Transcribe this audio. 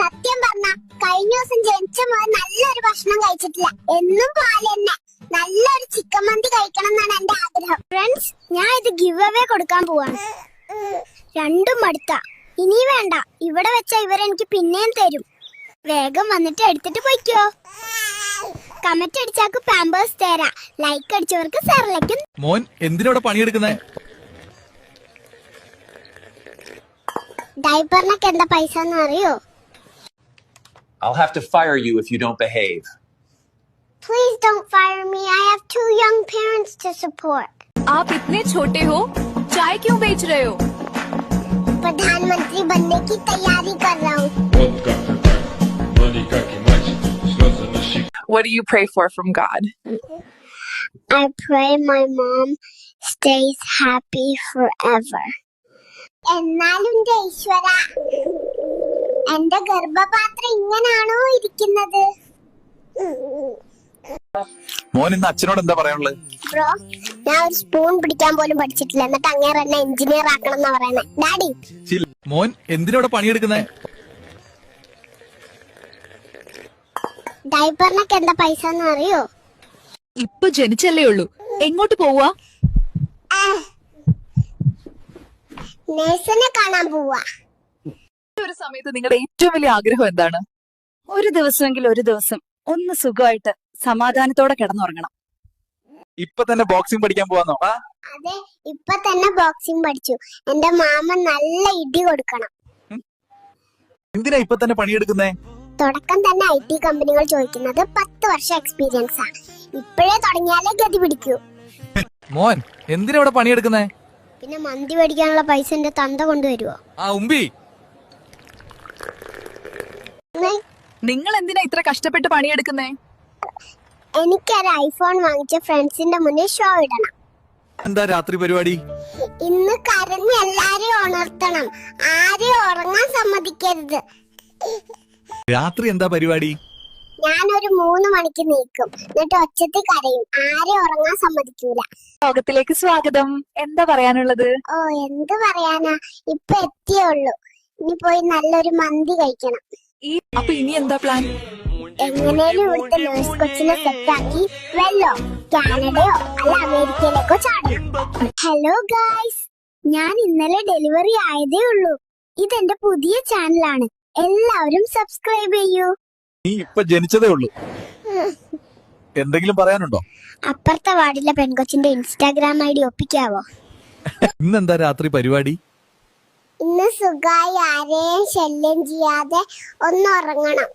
സത്യം പറഞ്ഞ കഴിഞ്ഞ ദിവസം ജനിച്ച മോൻ നല്ലൊരു ഭക്ഷണം കഴിച്ചിട്ടില്ല. എന്നും പാല് തന്നെ. നല്ലൊരു ചിക്കൻ മന്തി കഴിക്കണം എന്നാണ് എന്റെ ആഗ്രഹം. ഫ്രണ്ട്സ്, ഞാൻ ഇത് ഗിവ് അവേ കൊടുക്കാൻ പോവാണ്. രണ്ടും മടുത്ത. ഇനി വേണ്ട, ഇവിടെ വെച്ച ഇവരെനിക്ക് പിന്നെയും തരും. വേഗം വന്നിട്ട് എടുത്തിട്ട് പോയിക്കോ. കമന്റ് അടിച്ചാക്ക് പാമ്പേഴ്സ് തരാ. ലൈക്ക് അടിച്ചവർക്ക് സെർലക്കും. മോൻ എന്തിനോടെ പണിയെടുക്കുന്നേ? ഡൈപ്പറിനൊക്കെ എന്താ പൈസ എന്ന് അറിയോ? I'll have to fire you if you don't behave. Please don't fire me. I have 2 young parents to support. आप इतने छोटे हो, चाय क्यों बेच रहे हो? प्रधानमंत्री बनने की तैयारी कर रहा हूँ. What do you pray for from God? I pray my mom stays happy forever. എന്നാലും ഈശ്വര, എന്റെ ഗർഭപാത്രം ഇങ്ങനാണോ ഇരിക്കുന്നത്? മോൻ ഇന്ന് അച്ഛനോട് എന്താ പറയാനുള്ളത്? ബ്രോ, ഞാൻ ഒരു സ്പൂൺ പിടിക്കാൻ പോലും പഠിച്ചിട്ടില്ല, എന്നിട്ട് അങ്ങേറെ എന്നെ എഞ്ചിനീയർ ആക്കണം എന്നാ പറയുന്നത്. ഡാഡി, മോൻ എന്തിനോടെ പണിയെടുക്കുന്നേ? ഡൈപ്പറിനൊക്കെ എന്താ പൈസ എന്ന് അറിയോ? ഇപ്പൊ ജനിച്ചല്ലേ ഉള്ളൂ, എങ്ങോട്ട് പോവാ? നേഴ്സിനെ കാണാൻ പോവാ. ഒരു സമയത്ത് നിങ്ങളുടെ ഏറ്റവും വലിയ ആഗ്രഹം എന്താണ്? ഒരു ദിവസമെങ്കിലും ഒരു ദിവസം ഒന്ന് സുഖമായിട്ട് സമാധാനത്തോടെ കിടന്നുറങ്ങണം. ഇപ്പൊ തന്നെ ബോക്സിംഗ് പഠിക്കാൻ പോവാന്നോ? അതെ, ഇപ്പൊ തന്നെ ബോക്സിംഗ് പഠിച്ചു. എന്റെ മാമ നല്ല ഇടി കൊടുക്കണം. എന്തിനാ ഇപ്പൊ തന്നെ പണിയെടുക്കുന്നേ? തുടക്കം തന്നെ IT കമ്പനികൾ ചോദിക്കുന്നത് 10 വർഷം എക്സ്പീരിയൻസ് ആണ്. ഇപ്പോഴേ തുടങ്ങിയാലേ ഗതി പിടിക്കൂ. മോൻ എന്തിനാ പണിയെടുക്കുന്നേ? പിന്നെ മന്തി മേടിക്കാനുള്ള പൈസ എന്റെ തന്ത കൊണ്ടുവരുവോ? ഉമ്പി, നിങ്ങൾ എന്തിനാ ഇത്ര കഷ്ടപ്പെട്ട് പണിയെടുക്കുന്നേ? എനിക്കൊരു ഐഫോൺ വാങ്ങിച്ച ഫ്രണ്ട്സിന്റെ മുന്നിൽ ഷോ ഇടണം. എന്താ രാത്രി പരിപാടി? ഇന്ന് കരഞ്ഞ് എല്ലാരെയും ഉണർത്തണം. ആരെയും ഉറങ്ങാൻ സമ്മതിക്കരുത്. രാത്രി എന്താ പരിപാടി? ഞാനൊരു 3 മണിക്ക് നീക്കും, എന്നിട്ട് ഒച്ചത്തിൽ കരയും. ആരെയും ഉറങ്ങാൻ സമ്മതിക്കൂല. ലോകത്തിലേക്ക് സ്വാഗതം. എന്താ പറയാനുള്ളത്? ഓ, എന്ത് പറയാനാ, ഇപ്പൊ എത്തിയേ ഉള്ളൂ. ഇനി പോയി നല്ലൊരു മന്തി കഴിക്കണം. അപ്പൊ ഇനി എന്താ പ്ലാൻ? എങ്ങനെയും ഇവിടുത്തെ നേഴ്സ് കൊച്ചിനെ സെറ്റാക്കി വെല്ലോ കാനഡയോ അല്ല അമേരിക്കയിലേക്കോ ചാടണം. ഹലോ ഗായ്സ്, ഞാൻ ഇന്നലെ ഡെലിവറി ആയതേ ഉള്ളൂ. ഇതെന്റെ പുതിയ ചാനലാണ്. എല്ലാവരും സബ്സ്ക്രൈബ് ചെയ്യൂ. നീ ഇപ്പൊ ജനിച്ചതേ ഉള്ളൂ. എന്തെങ്കിലും പറയാനുണ്ടോ? അപ്പുറത്തെ വാർഡിലെ പെൺകൊച്ചിന്റെ ഇൻസ്റ്റാഗ്രാം ID ഒപ്പിക്കാവോ? ഇന്നെന്താ രാത്രി പരിപാടി? ഇന്ന് സുഖമായി ആരെയും ശല്യം ചെയ്യാതെ ഒന്ന് ഉറങ്ങണം.